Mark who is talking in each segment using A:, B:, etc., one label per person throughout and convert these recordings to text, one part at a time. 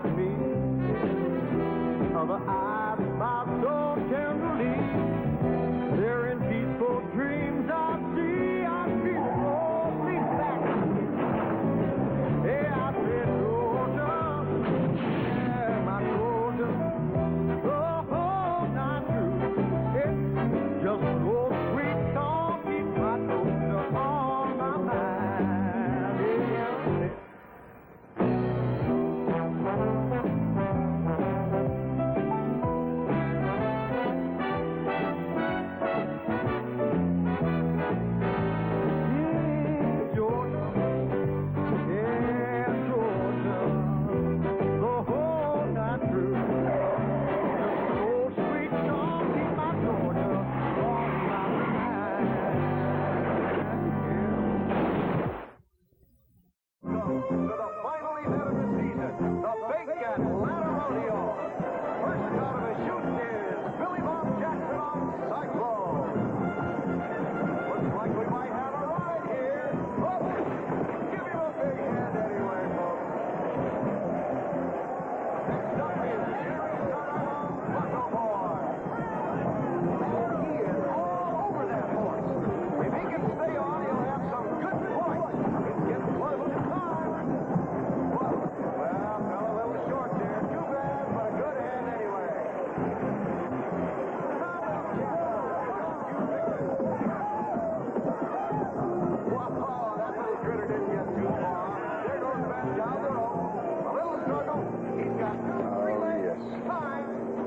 A: to me. Other eyes smile so tenderly. They're in peaceful dreams I see. I feel slowly back. Yeah, I said, Georgia, yeah, my Georgia. Oh, not true. It's just an old sweet song keeps my Georgia on my mind. Yeah.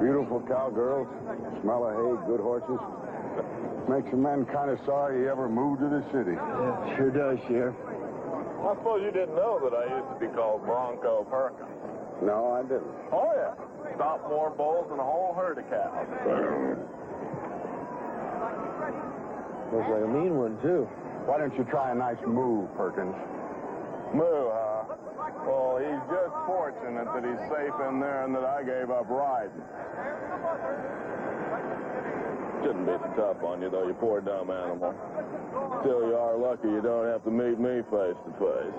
B: Beautiful cowgirls, smell of hay, good horses. Makes a man kind of sorry he ever moved to the city.
C: Yeah, sure does, Sheriff.
D: I suppose you didn't know that I used to be called Bronco Perkins.
B: No, I didn't.
D: Oh, yeah. Stop more bulls than a whole herd of cows.
C: Looks like a mean one, too.
B: Why don't you try a nice move, Perkins?
D: Moo, huh? Well, he's just fortunate that he's safe in there and that I gave up riding. Shouldn't be so tough on you, though, you poor dumb animal. Still, you are lucky you don't have to meet me face to face.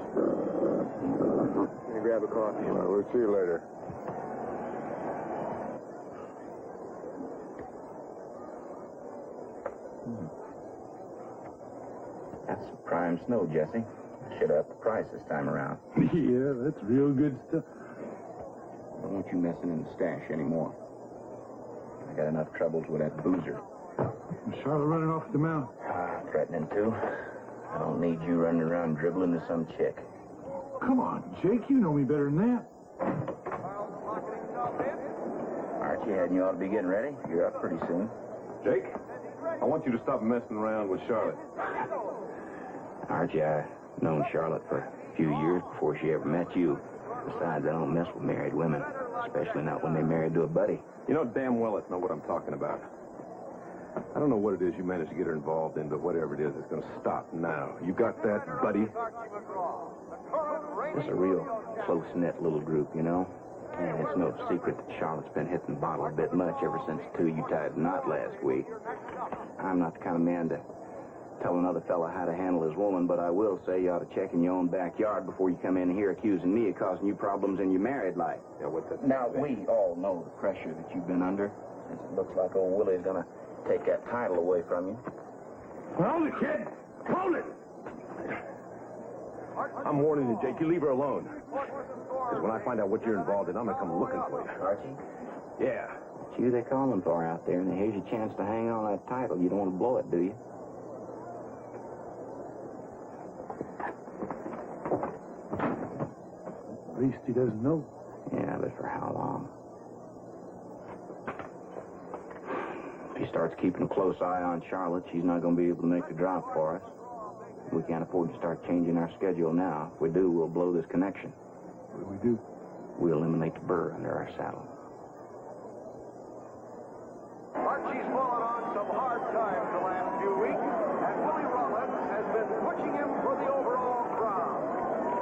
C: Let me grab a coffee.
B: Well, we'll see you later.
E: That's some prime snow, Jesse. Should have upped the price this time around.
C: Yeah, that's real good stuff.
E: Don't want you messing in the stash anymore. I got enough troubles with that boozer.
C: Charlotte running off the mountain.
E: Threatening to. I don't need you running around dribbling to some chick.
C: Come on, Jake, you know me better than that.
E: Archie, hadn't you ought to be getting ready? You're up pretty soon.
D: Jake, I want you to stop messing around with Charlotte.
E: Archie, I've known Charlotte for a few years before she ever met you. Besides, I don't mess with married women, especially not when they're married to a buddy.
D: You know damn well it's not what I'm talking about. I don't know what it is you managed to get her involved in, but whatever it is, it's going to stop now. You got that, buddy?
E: It's a real close-knit little group, you know? And it's no secret that Charlotte's been hitting the bottle a bit much ever since the two of you tied a knot last week. I'm not the kind of man to tell another fella how to handle his woman, but I will say you ought to check in your own backyard before you come in here accusing me of causing you problems in your married life.
D: Yeah, what's that?
E: Now, we all know the pressure that you've been under, since it looks like old Willie's gonna take that title away from you.
D: Hold it, kid! Hold it! I'm warning you, Jake. You leave her alone. Because when I find out what you're involved in, I'm going to come looking for you.
E: Archie?
D: Yeah.
E: It's you they're calling for out there, and here's your chance to hang on that title. You don't want to blow it, do you?
C: At least he doesn't know.
E: Yeah, but for how long? If he starts keeping a close eye on Charlotte, she's not going to be able to make the drop for us. We can't afford to start changing our schedule now. If we do, we'll blow this connection.
C: What do we do?
E: We eliminate the burr under our saddle.
A: Archie's fallen on some hard times the last few weeks, and Willie Rollins has been pushing him for the overall crown.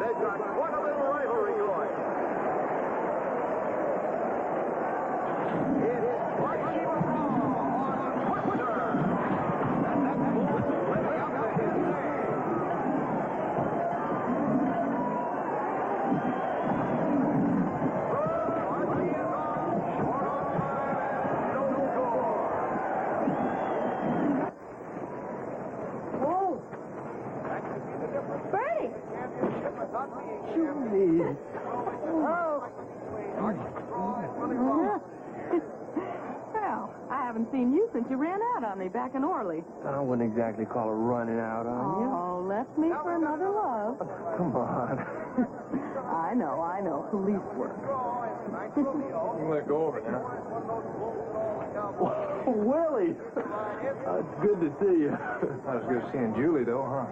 A: They've got quite a little rivalry going. It is Archie McGraw on Twister. And that bull is living up to his name. Oh,
F: Julie.
G: Well, I haven't seen you since you ran out on me back in Orly.
F: I wouldn't exactly call her running out on you.
G: Oh, left me for another love.
F: Come on.
G: I know. Police work.
F: You can let go of it now. Willie! It's good to see you.
C: Not as good as seeing Julie, though, huh?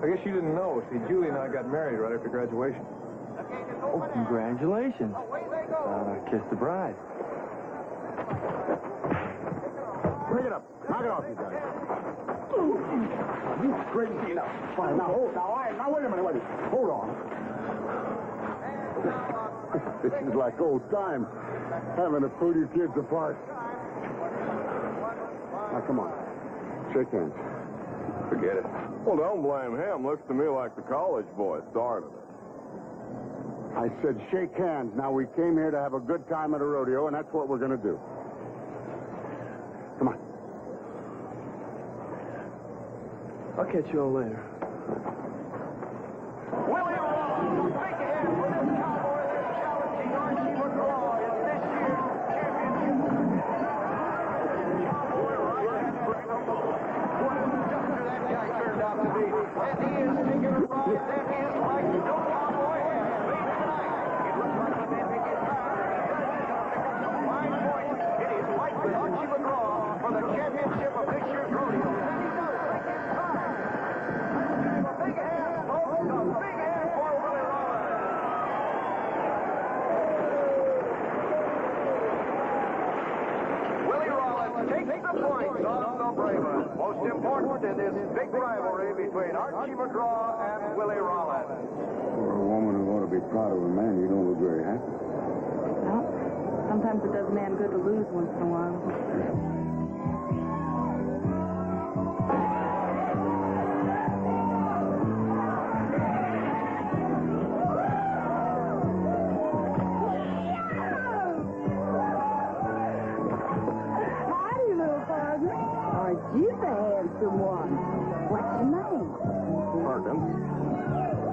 C: I guess you didn't know. See, Julie and I got married right after graduation.
F: Oh, congratulations. Thought I kissed the bride.
B: Pick it up. Knock it off, you guys. You crazy. Now, fine. Now, hold. Now, wait a minute. Hold on. This is like old times, having to pull you kids apart. Now, come on. Shake hands.
D: Forget it.
H: Well, don't blame him. Looks to me like the college boy started it.
B: I said shake hands. Now, we came here to have a good time at a rodeo, and that's what we're going to do. Come on.
F: I'll catch you all later.
A: Willie Ross, big hit for this cowboy that's challenging Archie McGraw in this year's championship. Cowboy right at the what a duster that guy turned out to be. And he is taking a ride that is like no cowboy has made tonight. It looks like he may make it time. Some fine points. It is Mike with Archie McGraw for the championship of this year's rodeo. And he does make it time. A big hand, folks. A big hand for Willie Rollins. Willie Rollins takes the points on the Braven. Most important in this big rivalry between Archie McGraw and Willie Rollins.
B: For a woman who ought to be proud of a man, you don't look very happy.
G: Well, sometimes it does a man good to lose once in a while.
I: Howdy, little partner. Aren't you the handsome one? What's your name?
H: Perkins.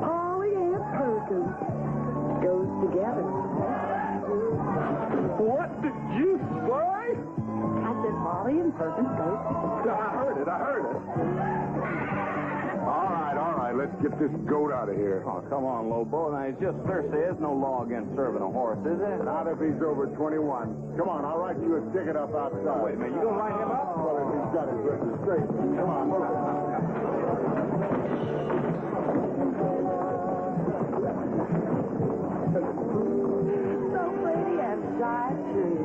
I: Polly and Perkins. Goes together.
H: What did you say?
I: I said Polly and Perkins goes together.
H: I heard it.
B: All right. Let's get this goat out of here.
E: Oh, come on, Lobo. Now, it's just Thursday. There's no law against serving a horse, is there?
B: Not if he's over 21. Come on, I'll write you a ticket up outside.
E: Wait a minute. You gonna write him up?
B: Well, if he's got his registration. Come on.
I: So pretty and shy, too.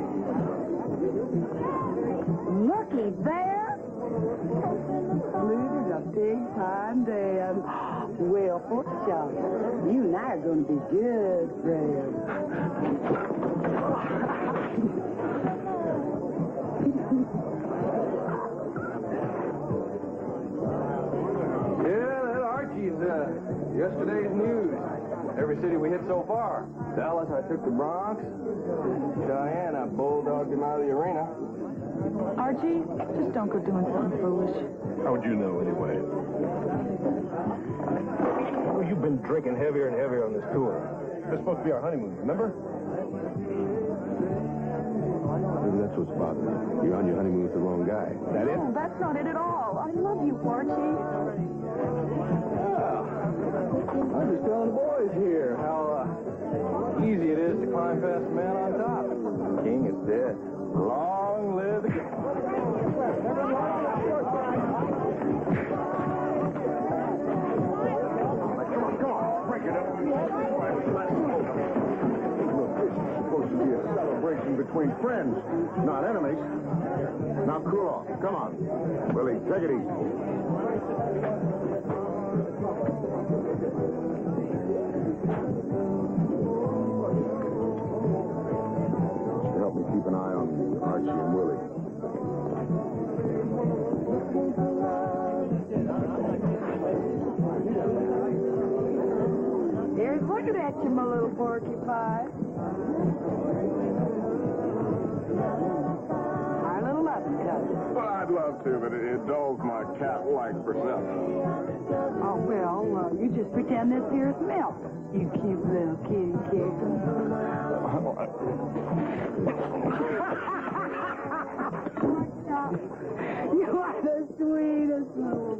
I: Looky there. Look at a big-time dance. Well, for sure. You and I are going to be good friends.
C: Yeah, that Archie's yesterday's news. Every city we hit so far.
F: Dallas, I took the Bronx. Cheyenne, I bulldogged him out of the arena.
G: Archie, just don't go doing something foolish.
D: How would you know anyway?
C: Oh, you've been drinking heavier and heavier on this tour. This is supposed to be our honeymoon, remember?
D: Maybe that's what's bothering you. You're on your honeymoon with the wrong guy. Is that it?
G: No, that's not it at all. I love you, Archie.
F: I was just telling the boys here how easy it is to climb past the man on top. The king is dead. Long live the king.
B: Come on. Break it up. Look, this is supposed to be a celebration between friends, not enemies. Now, cool off. Come on. Willie, take it easy. Help me keep an eye on Archie and Willie.
I: Here's looking at you, my little porcupine. Our little lovey cousin.
H: Well, I'd love to, but it dulls my cat-like perception.
I: Oh, well, just pretend this here's milk. You cute little kitty kitten. You are the sweetest little...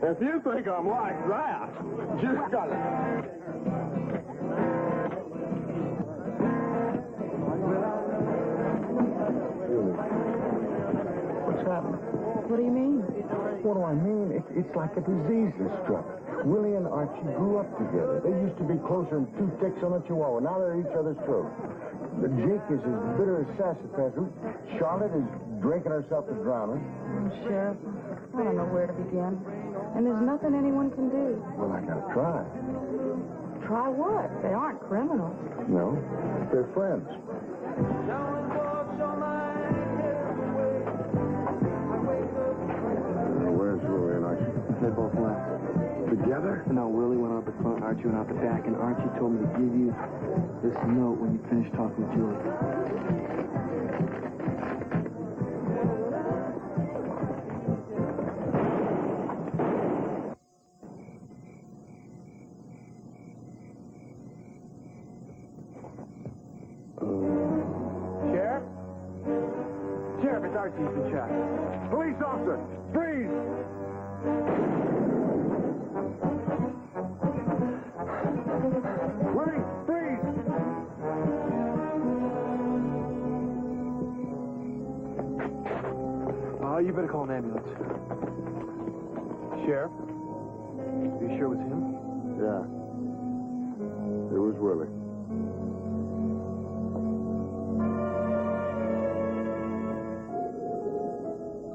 H: If you think I'm like that, you got it.
B: What's happening?
G: What do you mean?
B: What do I mean? It's like a disease has struck. Willie and Archie grew up together. They used to be closer than two ticks on a chihuahua. Now they're at each other's throats. Jake is as bitter as sassafras root. Charlotte is drinking herself to drowning.
G: Sheriff, I don't know where to begin. And there's nothing anyone can do.
B: Well, I gotta try.
G: Try what? They aren't criminals.
B: No, they're friends. Where's Willie and Archie?
F: They both left.
B: Together?
F: No, Willie went out the front, Archie went out the back, and Archie told me to give you this note when you finish talking with Julie.
H: Sheriff? Sheriff, it's Archie. He's been shot.
B: Police officer, freeze! Willie, freeze!
F: You better call an ambulance. Sheriff? You sure it was him?
B: Yeah. It was Willie.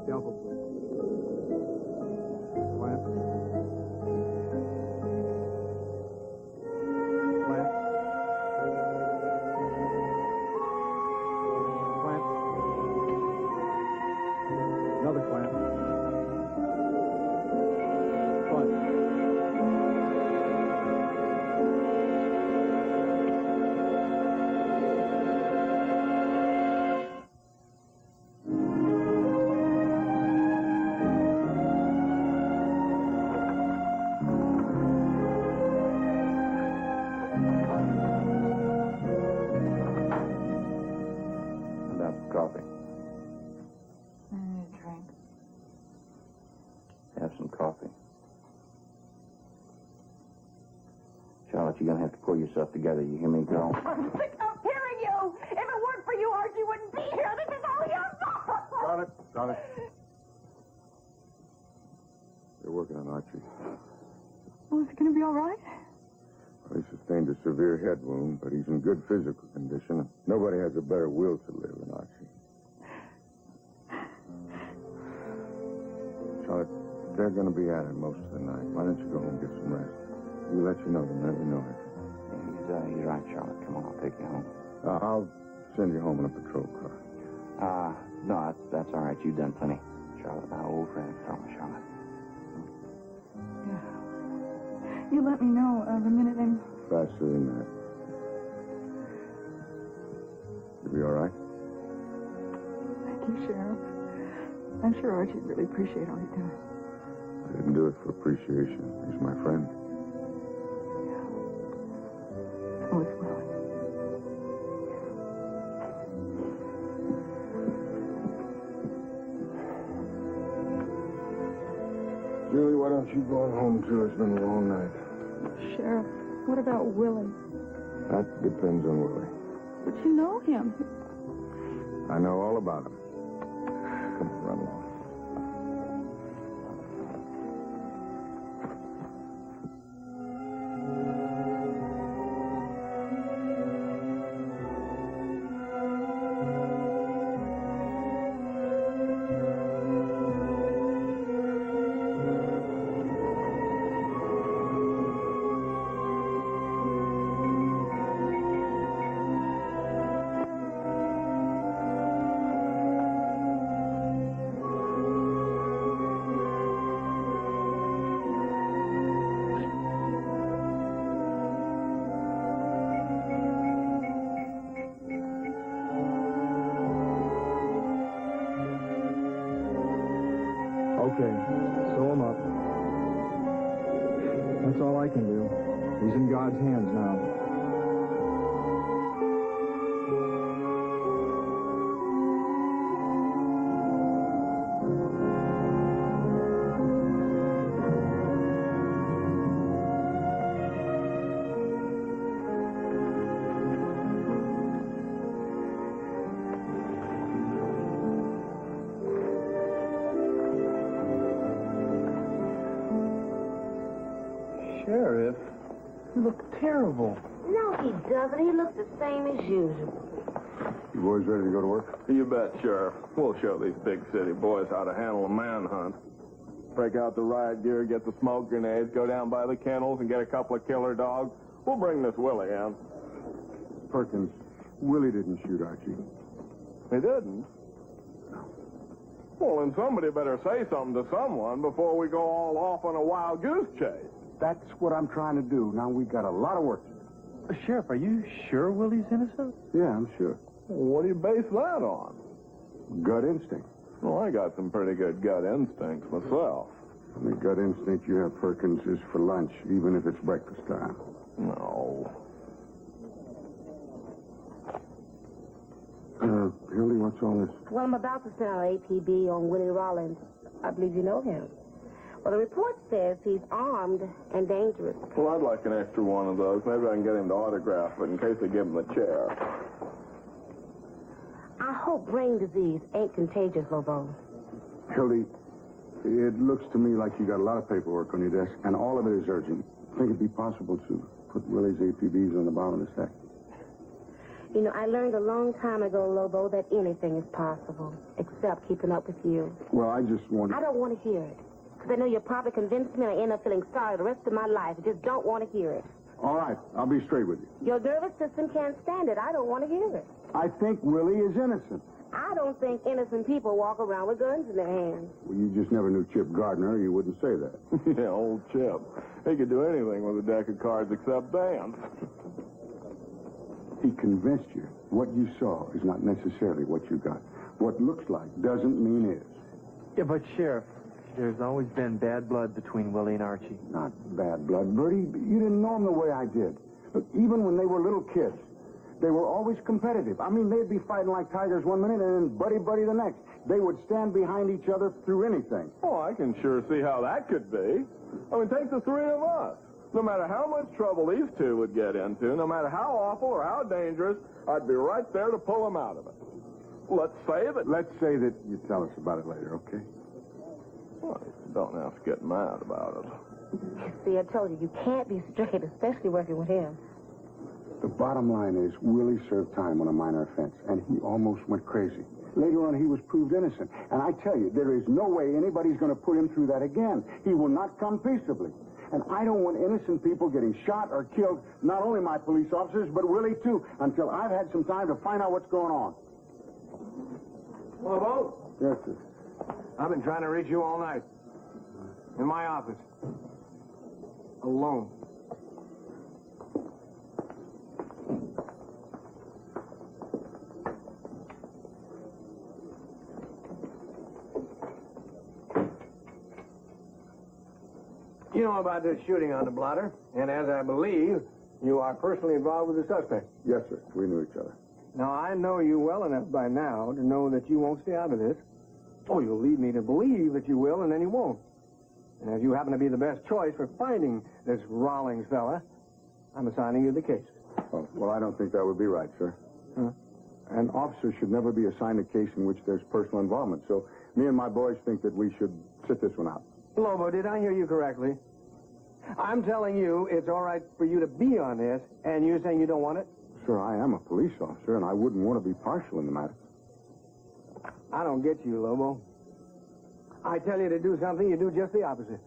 F: The uncle, please. Quiet. Quiet. Quiet. Another quiet. Quiet.
E: That's coffee.
G: I need a drink.
E: Have some coffee. Charlotte, you're gonna have to pull yourself together. You hear me, girl?
I: I'm sick of hearing you. If it weren't for you, Archie wouldn't be here. This is all your fault.
B: Got it. They're working on Archie.
G: Well, is it going to be all right?
B: He sustained a severe head wound, but he's in good physical condition. Nobody has a better will to live than Archie. Charlotte, they're going to be at it most of the night. Why don't you go home and get some rest? We'll let you know the minute we know it.
E: He's right, Charlotte. Come on, I'll take you home.
B: I'll send you home in a patrol car.
E: No, that's all right. You've done plenty. Charlotte, my old friend, Charlotte.
G: You let me know the minute I'm...
B: Faster than that. You'll be all right?
G: Thank you, Sheriff. I'm sure Archie'd really appreciate all you're doing.
B: I didn't do it for appreciation. He's my friend.
G: So is Willie.
B: Julie, why don't you go on home, too? It's been a long night.
G: Sheriff, what about Willie?
B: That depends on Willie.
G: But you know him.
B: I know all about him. Come on, run along.
F: That's all I can do. He's in God's hands now. Sheriff, you look terrible.
J: No, he doesn't. He looks the same as usual.
B: You boys ready to go to work?
C: You bet, Sheriff. We'll show these big city boys how to handle a manhunt. Break out the riot gear, get the smoke grenades, go down by the kennels and get a couple of killer dogs. We'll bring this Willie in.
B: Perkins, Willie didn't shoot Archie.
C: He didn't? Well, then somebody better say something to someone before we go all off on a wild goose chase.
B: That's what I'm trying to do. Now we got a lot of work to do.
F: Sheriff, are you sure Willie's innocent?
B: Yeah, I'm sure.
C: What do you base that on?
B: Gut instinct.
C: Well, I got some pretty good gut instincts myself.
B: The gut instinct you have, Perkins, is for lunch, even if it's breakfast time.
C: No.
B: Hildy, what's all this?
J: Well, I'm about to send out APB on Willie Rollins. I believe you know him. Well, the report says he's armed and dangerous.
C: Well, I'd like an extra one of those. Maybe I can get him to autograph it in case they give him a chair.
J: I hope brain disease ain't contagious, Lobo.
B: Hildy, it looks to me like you got a lot of paperwork on your desk, and all of it is urgent. Think it'd be possible to put Willie's APBs on the bottom of the stack?
J: You know, I learned a long time ago, Lobo, that anything is possible, except keeping up with you.
B: Well, I just want to...
J: I don't want to hear it. Because I know you'll probably convince me and I end up feeling sorry the rest of my life. I just don't want to hear it.
B: All right, I'll be straight with you.
J: Your nervous system can't stand it. I don't want to hear it.
B: I think Willie is innocent.
J: I don't think innocent people walk around with guns in their hands.
B: Well, you just never knew Chip Gardner. You wouldn't say that.
C: Yeah, old Chip. He could do anything with a deck of cards except dance.
B: He convinced you. What you saw is not necessarily what you got. What looks like doesn't mean is.
F: Yeah, but Sheriff, there's always been bad blood between Willie and Archie.
B: Not bad blood, Bertie. You didn't know him the way I did. Look, even when they were little kids, they were always competitive. I mean, they'd be fighting like tigers one minute and then buddy-buddy the next. They would stand behind each other through anything.
C: Oh, I can sure see how that could be. I mean, take the three of us. No matter how much trouble these two would get into, no matter how awful or how dangerous, I'd be right there to pull them out of it. Let's say that
B: you tell us about it later, okay?
C: Well, you don't have to get mad about it.
J: See, I told you, you can't be straight, especially working with him.
B: The bottom line is Willie served time on a minor offense, and he almost went crazy. Later on, he was proved innocent. And I tell you, there is no way anybody's going to put him through that again. He will not come peaceably. And I don't want innocent people getting shot or killed, not only my police officers, but Willie, too, until I've had some time to find out what's going on.
F: Lobo?
B: Yes, sir.
F: I've been trying to reach you all night. In my office. Alone. You know about this shooting on the blotter, and as I believe, you are personally involved with the suspect.
B: Yes, sir. We knew each other.
F: Now, I know you well enough by now to know that you won't stay out of this. Oh, you'll lead me to believe that you will, and then you won't. And as you happen to be the best choice for finding this Rawlings fella, I'm assigning you the case.
B: Oh, well, I don't think that would be right, sir.
F: Huh?
B: An officer should never be assigned a case in which there's personal involvement. So me and my boys think that we should sit this one out.
F: Lobo, did I hear you correctly? I'm telling you it's all right for you to be on this, and you're saying you don't want it?
B: Sir, I am a police officer, and I wouldn't want to be partial in the matter.
F: I don't get you, Lobo. I tell you to do something, you do just the opposite.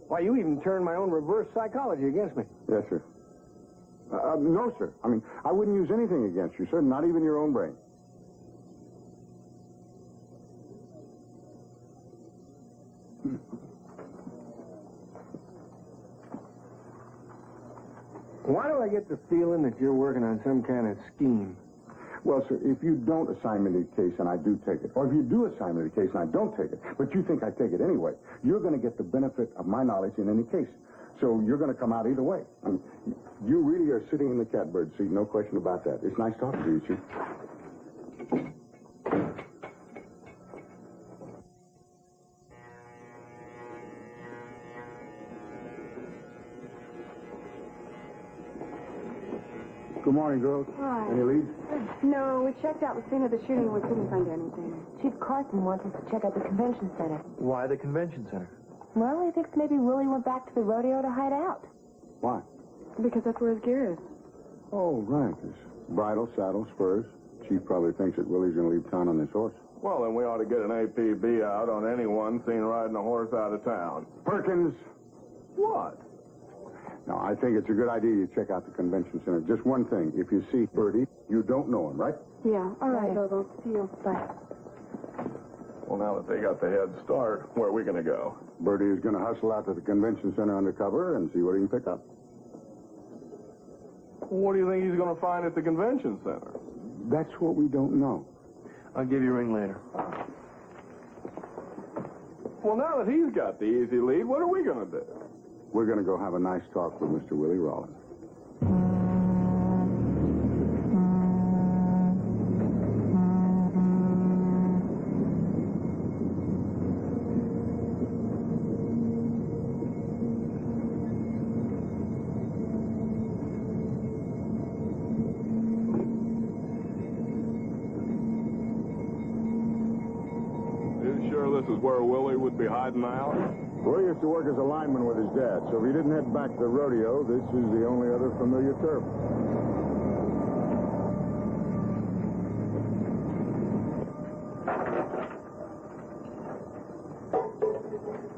F: Why, you even turn my own reverse psychology against me.
B: Yes, sir. No, sir. I mean, I wouldn't use anything against you, sir, not even your own brain.
F: Why do I get the feeling that you're working on some kind of scheme?
B: Well, sir, if you don't assign me the case and I do take it, or if you do assign me the case and I don't take it, but you think I take it anyway, you're going to get the benefit of my knowledge in any case. So you're going to come out either way. I mean, you really are sitting in the catbird seat, no question about that. It's nice talking to you, Chief. Good morning, girls.
G: Hi.
B: Any leads?
G: No, we checked out the scene of the shooting and we couldn't find anything.
J: Chief Carson wants us to check out the convention center.
K: Why the convention center?
J: Well, he thinks maybe Willie went back to the rodeo to hide out.
B: Why?
G: Because that's where his gear is.
B: Oh, right. His bridle, saddle, spurs. Chief probably thinks that Willie's going to leave town on this horse.
C: Well, then we ought to get an APB out on anyone seen riding a horse out of town.
B: Perkins!
C: What?
B: Now, I think it's a good idea you check out the convention center. Just one thing. If you see Bertie, you don't know him, right?
G: Yeah, all right, Lobo. See you. Bye.
C: Well, now that they got the head start, where are we going to go?
B: Bertie is going to hustle out to the convention center undercover and see what he can pick up.
C: What do you think he's going to find at the convention center?
B: That's what we don't know.
K: I'll give you a ring later.
C: Well, now that he's got the easy lead, what are we going to do?
B: We're going to go have a nice talk with Mr. Willie Rollins.
C: You sure this is where Willie would be hiding out?
B: Willie used to work as a lineman with his dad, so if he didn't head back to the rodeo, this is the only other familiar turf.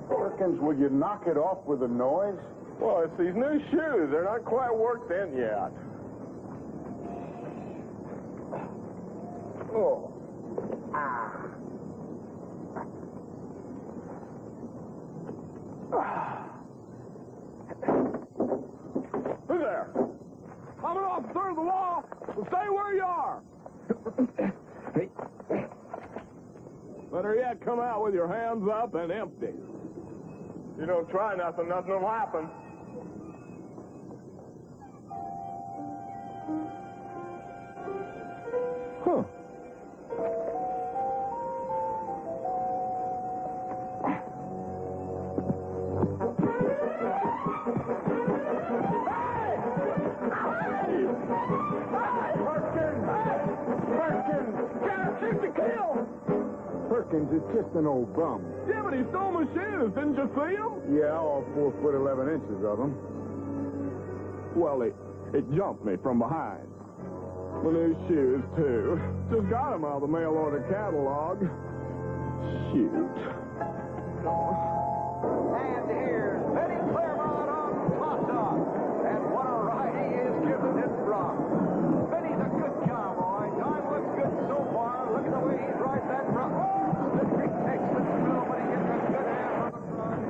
B: Perkins, will you knock it off with the noise?
C: Well, it's these new shoes. They're not quite worked in yet. Oh. Who's there? I'm an officer of the law. Well, stay where you are.
K: Hey.
C: Better yet, come out with your hands up and empty. If you don't try nothing, nothing will happen. Huh.
B: Perkins, it's just an old bum.
C: Yeah, but he stole my shoes. Didn't you see him?
B: Yeah, all 4 foot 11 inches of them.
C: Well, it jumped me from behind. My new shoes, too. Just got them out of the mail order catalog. Shoot.
A: And here's Benny Claremont on Casa. And what a ride he is giving this bronc. Benny's a good cowboy. Time looks good so far. Look at the way he's riding that bronc. Oh, slippery takes the thrill, but he gets a good hand on the front.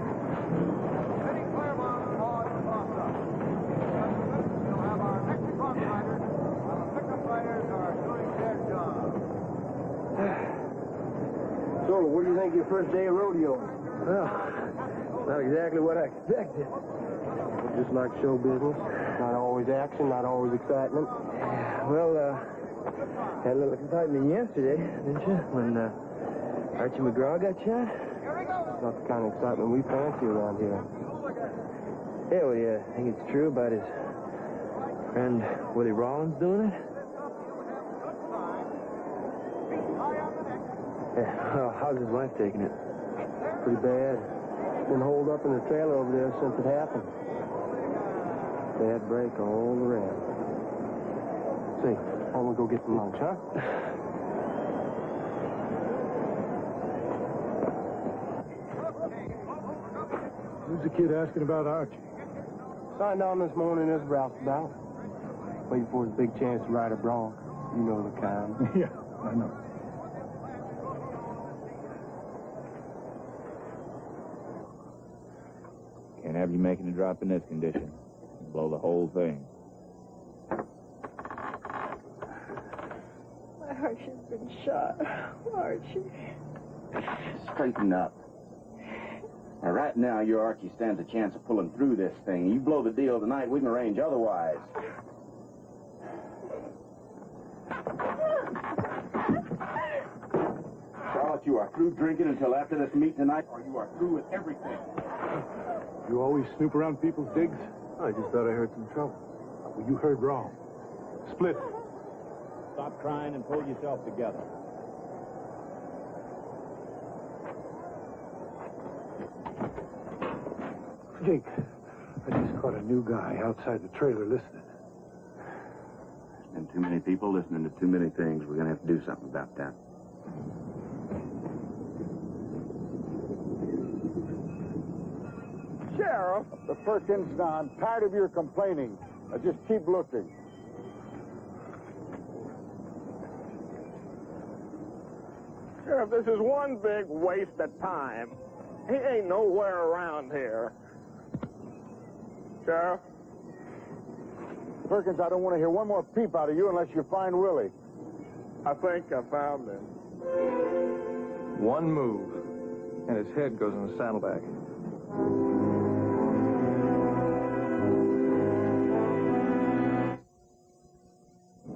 A: Benny Claremont on Casa. We'll have our next bronc rider, while the pickup riders are doing their job.
F: So, what do you think of your first day of rodeo?
K: Well, not exactly what I expected.
F: Just like show business. Not always action, not always excitement.
K: Well, had a little excitement yesterday, didn't you? When Archie McGraw got shot?
F: Not the kind of excitement we fancy around here.
K: Yeah, well, you think it's true about his friend Willie Rollins doing it? Yeah, well, how's his wife taking it?
F: Pretty bad. Been holed up in the trailer over there since it happened. Bad break all around. See, why don't we go get some lunch, huh?
B: Who's the kid asking about Archie?
F: Signed on this morning as Ralph's about. Waiting for his big chance to ride a bronc. You know the kind.
B: Yeah, I know.
E: Can't have you making a drop in this condition. Blow the whole thing.
G: Archie's been shot. Archie.
E: Straighten up. Now, right now, your Archie stands a chance of pulling through this thing. You blow the deal tonight, we can arrange otherwise. Charlotte, you are through drinking until after this meet tonight, or you are through with everything.
B: You always snoop around people's digs? I just thought I heard some trouble. Well, you heard wrong. Split.
L: Stop crying and pull yourself together.
B: Jake, I just caught a new guy outside the trailer listening.
E: There's been too many people listening to too many things. We're going to have to do something about that.
B: Sheriff! The Perkins, now I'm tired of your complaining. Now just keep looking.
H: Sheriff, this is one big waste of time. He ain't nowhere around here. Sheriff?
B: Perkins, I don't want to hear one more peep out of you unless you find Willie.
H: I think I found him.
C: One move, and his head goes in the saddlebag.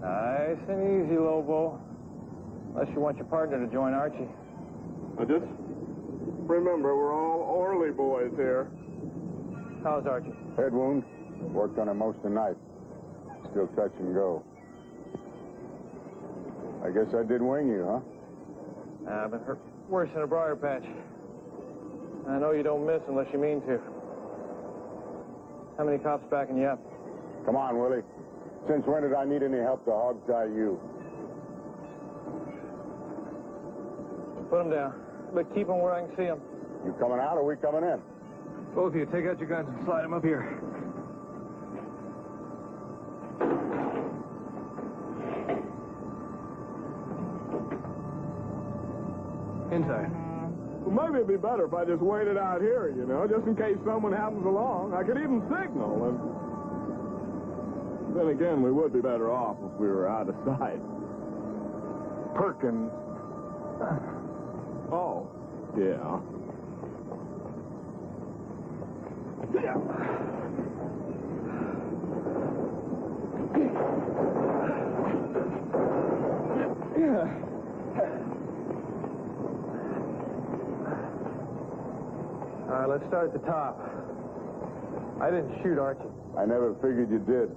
C: Nice and easy, Lobo. Unless you want your partner to join Archie.
H: Just remember, we're all Orley boys here.
C: How's Archie?
B: Head wound. Worked on him most of the night. Still touch and go. I guess I did wing you, huh?
C: I've been hurt worse than a briar patch. I know you don't miss unless you mean to. How many cops backing you up?
B: Come on, Willie. Since when did I need any help to hog-tie you?
C: Put them down, but keep them where I can see them.
B: You coming out or we coming in?
C: Both of you, take out your guns and slide them up here. Inside.
H: Well, maybe it'd be better if I just waited out here, you know, just in case someone happens along. I could even signal, and then again, we would be better off if we were out of sight.
B: Perkins.
H: Oh, yeah.
C: All right, let's start at the top. I didn't shoot Archie.
B: I never figured you did.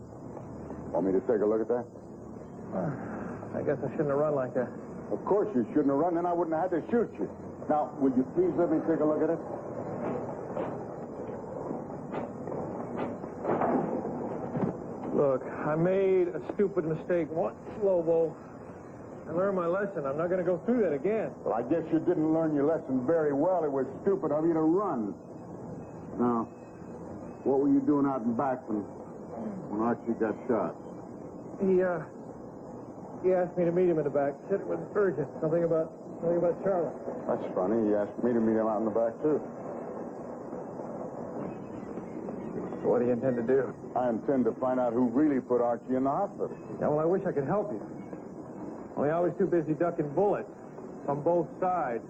B: Want me to take a look at that?
C: I guess I shouldn't have run like that.
B: Of course you shouldn't have run, then I wouldn't have had to shoot you. Now, will you please let me take a look at it?
C: Look, I made a stupid mistake once, Lobo. I learned my lesson. I'm not going to go through that again.
B: Well, I guess you didn't learn your lesson very well. It was stupid of you to run. Now, what were you doing out in back when Archie got shot?
C: He asked me to meet him in the back. Said it was urgent. Something about Charlotte.
B: That's funny. He asked me to meet him out in the back, too.
C: So what do you intend to do?
B: I intend to find out who really put Archie in the hospital.
C: Yeah, well, I wish I could help you. Only I was too busy ducking bullets from both sides.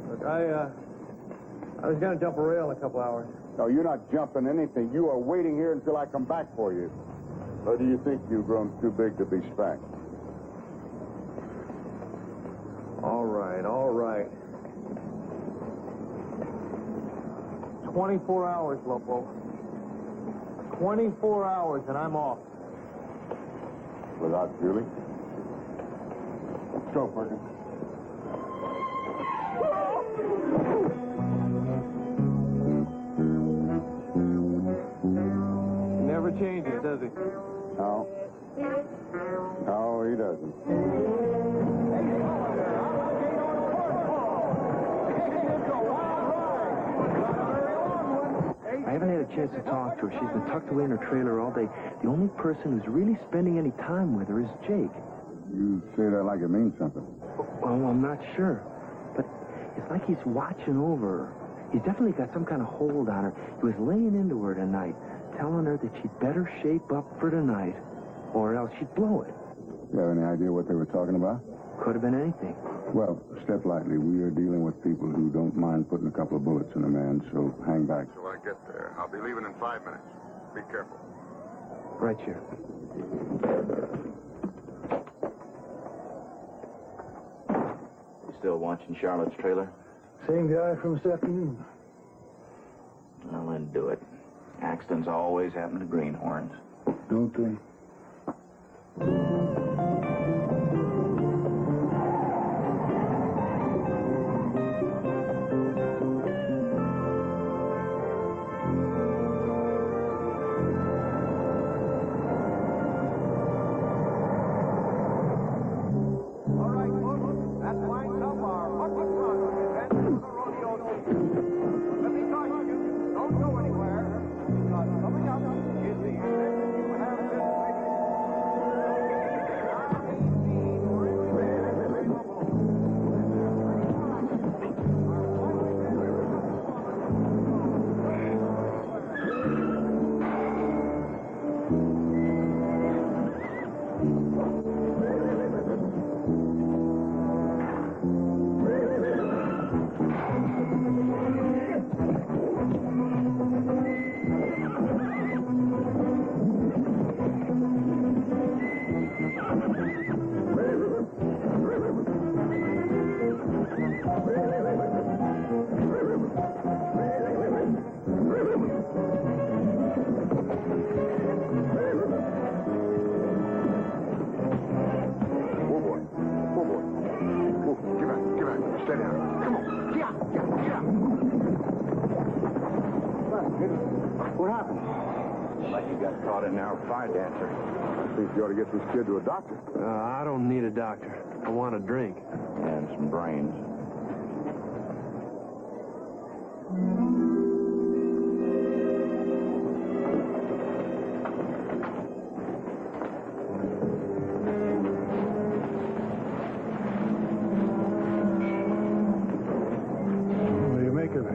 C: Look, I was going to jump a rail in a couple hours.
B: No, you're not jumping anything. You are waiting here until I come back for you. Or do you think you've grown too big to be spanked?
C: All right, all right. 24 hours, Lobo. 24 hours and I'm off.
B: Without Julie? Let's go, Perkins.
C: Never changes, does he?
B: No. No, he doesn't.
K: I haven't had a chance to talk to her. She's been tucked away in her trailer all day. The only person who's really spending any time with her is Jake.
B: You say that like it means something.
K: Well, I'm not sure. But it's like he's watching over her. He's definitely got some kind of hold on her. He was laying into her tonight, telling her that she'd better shape up for tonight, or else she'd blow it.
B: You have any idea what they were talking about?
K: Could have been anything.
B: Well, step lightly. We are dealing with people who don't mind putting a couple of bullets in a man, so hang back.
D: Till I get there. I'll be leaving in 5 minutes. Be careful.
K: Right here.
E: You still watching Charlotte's trailer?
B: Same guy from this afternoon.
E: Well, then do it. Accidents always happen to greenhorns.
B: Don't they?
A: All right, folks, that winds up our public run event to the rodeo season. Let me caution you, don't go anywhere, because coming up is the event you have been waiting
B: What happened?
E: Like you got caught in our fire dancer.
B: I think you ought to get this kid to a doctor.
K: I don't need a doctor. I want a drink.
E: And some brains.
B: What do you make of it?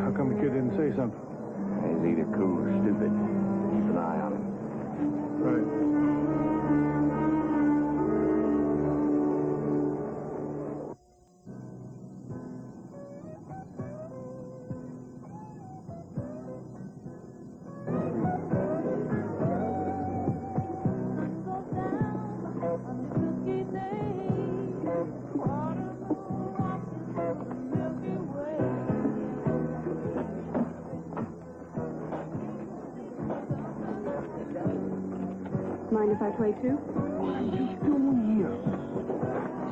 B: How come the kid didn't say something?
E: He's either cool or stupid. Keep an eye on him.
B: Right.
G: Mind if I play too?
K: What are you doing here?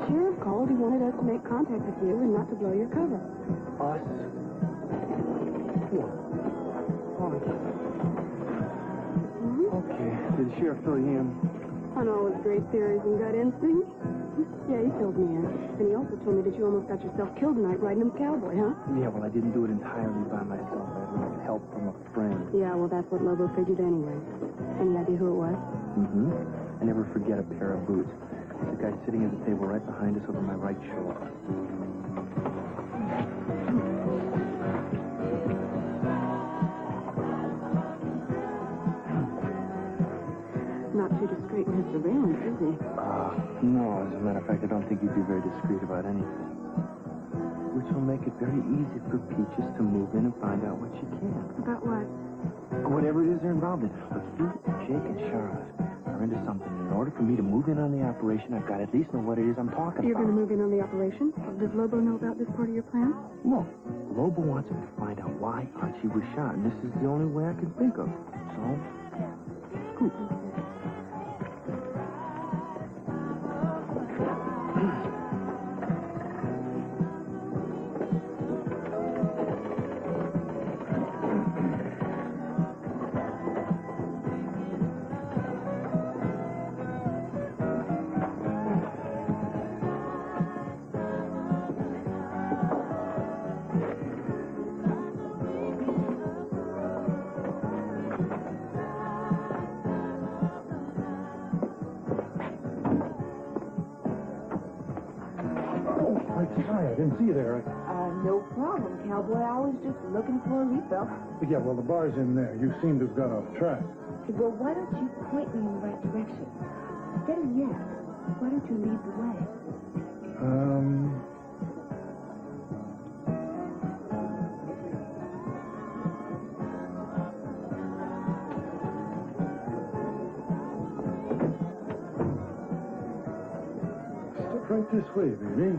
G: Sheriff called. He wanted us to make contact with you and not to blow your cover.
K: Us? What? Okay. Did the sheriff fill you in?
G: On all his great theories and gut instincts? Yeah, he filled me in. And he also told me that you almost got yourself killed tonight riding him cowboy, huh?
K: Yeah, well, I didn't do it entirely by myself. I had a little help from a friend.
G: Yeah, well, that's what Lobo figured anyway. Any idea who it was?
K: Mm-hmm. I never forget a pair of boots. The guy sitting at the table right behind us over my right shoulder.
G: Not too discreet in his surveillance, is he?
K: No, as a matter of fact, I don't think he'd be very discreet about anything. Which will make it very easy for Peaches to move in and find out what she can.
G: About what?
K: Whatever it is they're involved in. But you, Jake, and Charlotte are into something. In order for me to move in on the operation, I've got to at least know what it is I'm talking
G: You're
K: about.
G: going to move in on the operation? Does Lobo know about this part of your plan?
K: Look, Lobo wants me to find out why Archie was shot, and this is the only way I can think of. So, scoop.
B: Sorry, I didn't see you there.
J: No problem, cowboy. I was just looking for a refill.
B: Yeah, well, the bar's in there. You seem to have got off track.
J: Well, why don't you point me in the right direction? Better yet, why don't you lead the way?
B: Right this way, baby.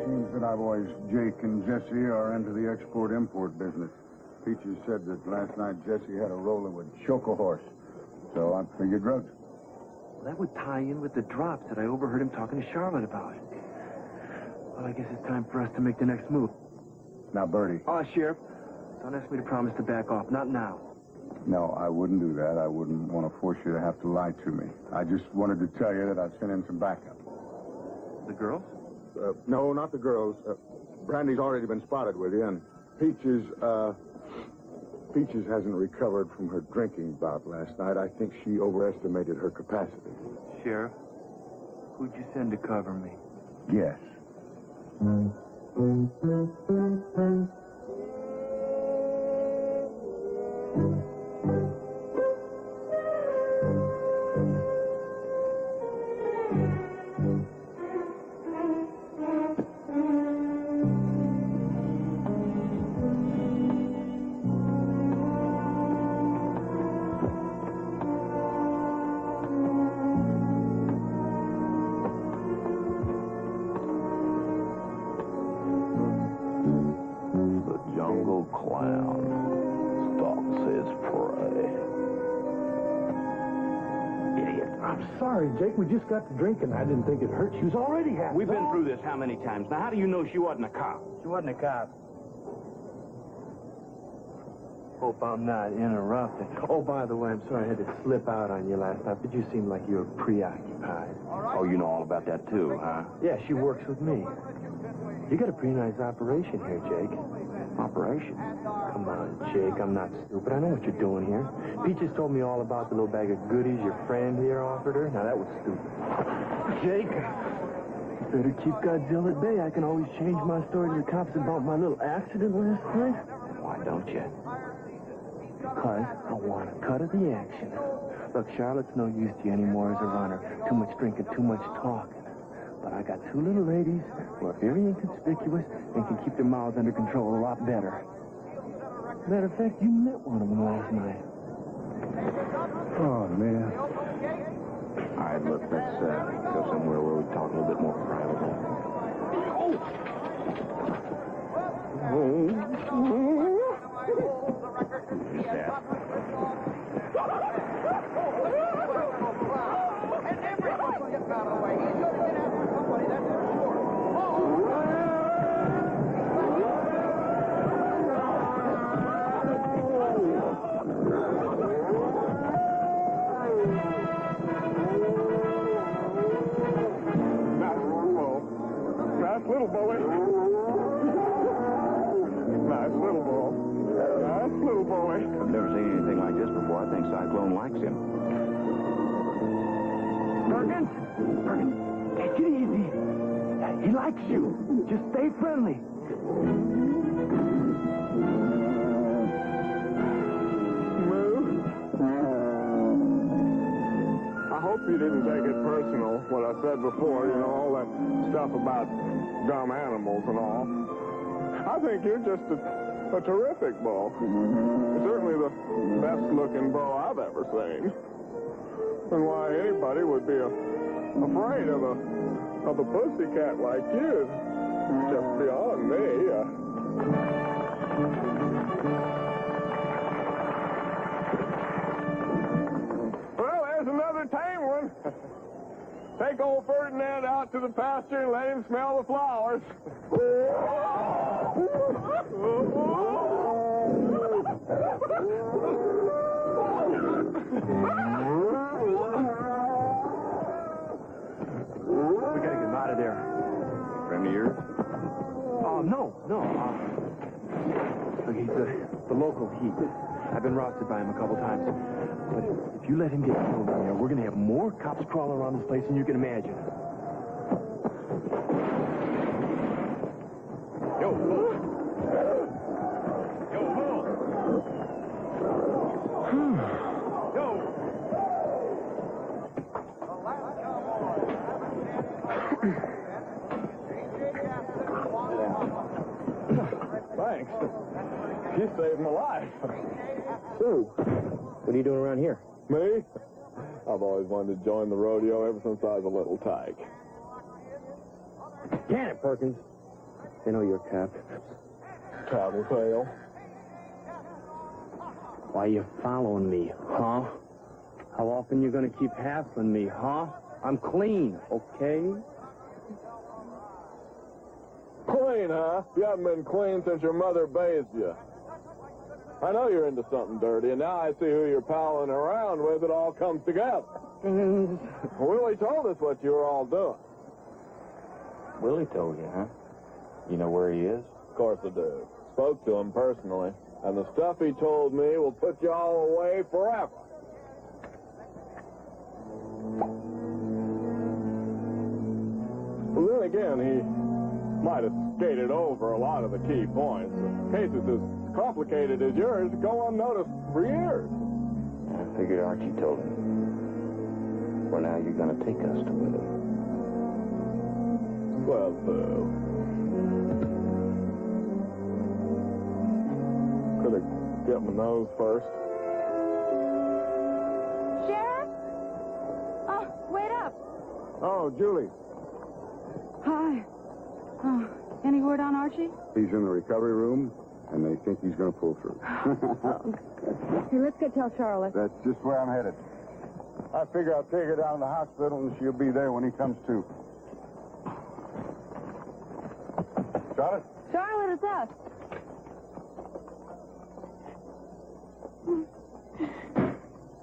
B: Seems that our boys Jake and Jesse are into the export-import business. Peaches said that last night Jesse had a roller with Choco Horse. So I figured drugs.
K: Well, that would tie in with the drops that I overheard him talking to Charlotte about. Well, I guess it's time for us to make the next move.
B: Now, Bertie.
K: Oh, Sheriff, don't ask me to promise to back off. Not now.
B: No, I wouldn't do that. I wouldn't want to force you to have to lie to me. I just wanted to tell you that I sent in some backup.
K: The girls?
B: No, not the girls. Brandy's already been spotted with you, and Peaches hasn't recovered from her drinking bout last night. I think she overestimated her capacity.
K: Sheriff, who'd you send to cover me?
B: Yes.
K: Sorry, Jake. We just got to drinking. I didn't think it hurt. She was already happy.
E: We've been through this how many times? Now, how do you know she wasn't a cop?
K: She wasn't a cop. Hope I'm not interrupting. Oh, by the way, I'm sorry I had to slip out on you last night, but you seemed like you were preoccupied.
E: Oh, you know all about that, too, huh?
K: Yeah, she works with me. You got a pretty nice operation here, Jake.
E: Operation?
K: Come on, Jake. I'm not stupid. I know what you're doing here. Peaches told me all about the little bag of goodies your friend here offered her. Now, that was stupid. Jake, you better keep Godzilla at bay. I can always change my story to the cops about my little accident last night.
E: Why don't you?
K: Because I want a cut of the action. Look, Charlotte's no use to you anymore as a runner. Too much drinking, too much talking. But I got two little ladies who are very inconspicuous and can keep their mouths under control a lot better. Matter of fact, you met one of them last night.
B: Oh, man.
E: All right, look, let's go somewhere where we talk a little bit more privately. Who's that?
H: Nice little boy. Nice little boy. Nice little boy.
E: I've never seen anything like this before. I think Cyclone likes him.
K: Perkins, take it easy. He likes you. Just stay friendly.
H: I hope you didn't take it personal, what I said before, you know, all that stuff about dumb animals and all. I think you're just a terrific bull. You're certainly the best-looking bull I've ever seen. And why anybody would be afraid of a pussycat like you is just beyond me. Well, there's another tame one. Take old Ferdinand out to the pasture and let him smell the flowers.
K: We gotta get him out of there.
E: Friend of yours?
K: Oh, no. Look, he's the local heat. I've been rousted by him a couple times. But if you let him get killed in there, we're gonna have more cops crawling around this place than you can imagine.
H: Yo, Bull. Yo, Bull. Yo. Thanks. You saved my life.
K: Ooh, what are you doing around here?
C: Me? I've always wanted to join the rodeo ever since I was a little tyke.
K: Can it, Perkins? They know you're a cop.
C: Tattletale.
K: Why you following me, huh? How often you gonna keep hassling me, huh? I'm clean, okay?
C: Clean, huh? You haven't been clean since your mother bathed you. I know you're into something dirty, and now I see who you're palling around with. It all comes together. Willie told us what you were all doing.
E: Willie told you, huh? You know where he is?
C: Of course I do. Spoke to him personally. And the stuff he told me will put you all away forever. Well, then again, he might have skated over a lot of the key points. Cases as complicated as yours go unnoticed for years.
E: I figured Archie told him. Well, now you're going to take us to Willie.
C: Well, Boo. Could have get my nose first.
G: Sheriff? Oh, wait up.
B: Oh, Julie.
G: Hi. Oh, any word on Archie?
B: He's in the recovery room, and they think he's going to pull through.
G: Here, let's go tell Charlotte.
B: That's just where I'm headed. I figure I'll take her down to the hospital, and she'll be there when he comes to. Charlotte?
G: Charlotte, it's us.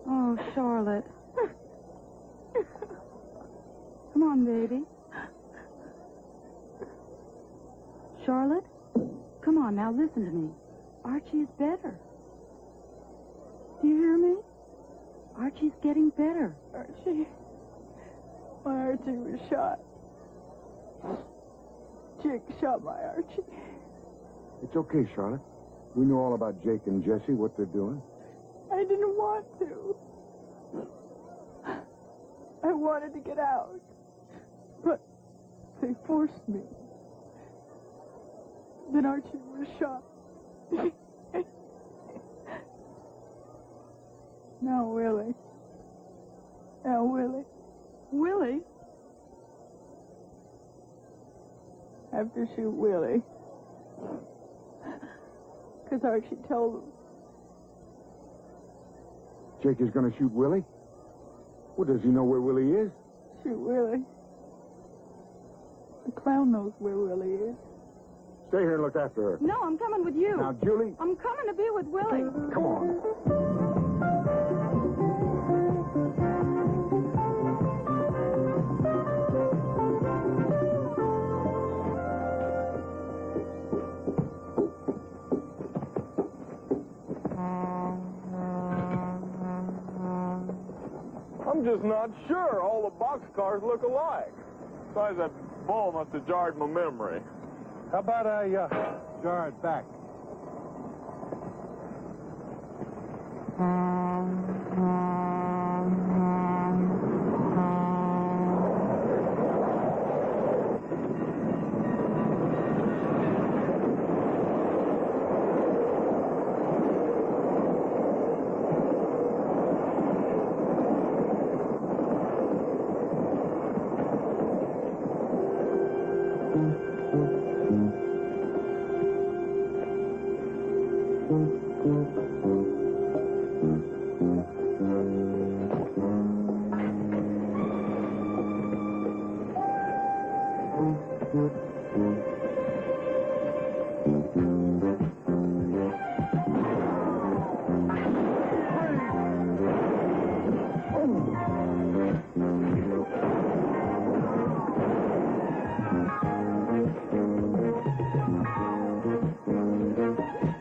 G: Oh, Charlotte. Come on, baby. Charlotte? Come on, now listen to me. Archie is better. Do you hear me? Archie's getting better. Archie? My Archie was shot. Jake shot my Archie.
B: It's okay, Charlotte. We know all about Jake and Jesse, what they're doing.
G: I didn't want to. I wanted to get out. But they forced me. Then Archie was shot. Now Willie. Willie? I have to shoot Willie. Because Archie told him.
B: Jake is going to shoot Willie? Well, does he know where Willie is?
G: Shoot Willie. The clown knows where Willie is.
B: Stay here and look after her.
G: No, I'm coming with you.
B: Now, Julie.
G: I'm coming to be with Willie.
B: Come on.
C: I'm just not sure. All the boxcars look alike. Besides, that ball must have jarred my memory.
B: How about I jar it back?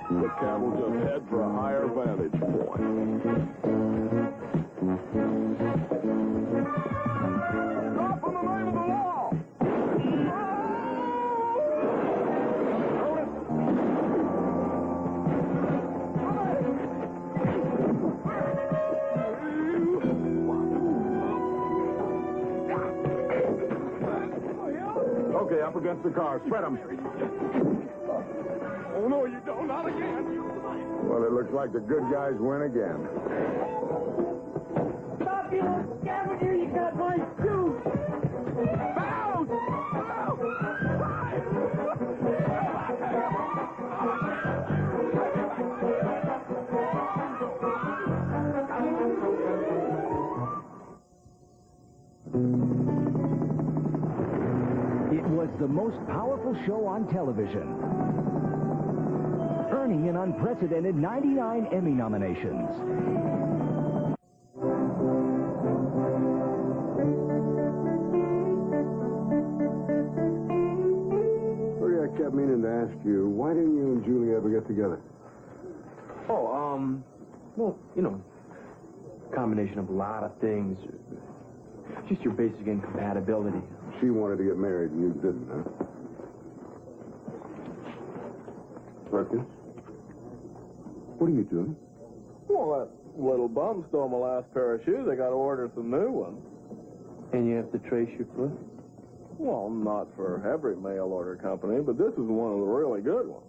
C: The cab will just head for a higher vantage point. Stop in the name of the law!
B: Okay, up against the car. Spread them.
C: Oh, no, you don't. Not again.
B: Well, it looks like the good guys win again.
A: Stop, you little scavenger! You got my shoes! Bounce!
M: It was the most powerful show on television, earning an unprecedented 99 Emmy nominations.
B: I kept meaning to ask you, why didn't you and Julie ever get together?
K: Oh, well, you know, combination of a lot of things. Just your basic incompatibility.
B: She wanted to get married and you didn't, huh? Perkins? What are you doing?
C: Well, that little bum stole my last pair of shoes. I got to order some new ones.
K: And you have to trace your foot?
C: Well, not for every mail order company, but this is one of the really good ones.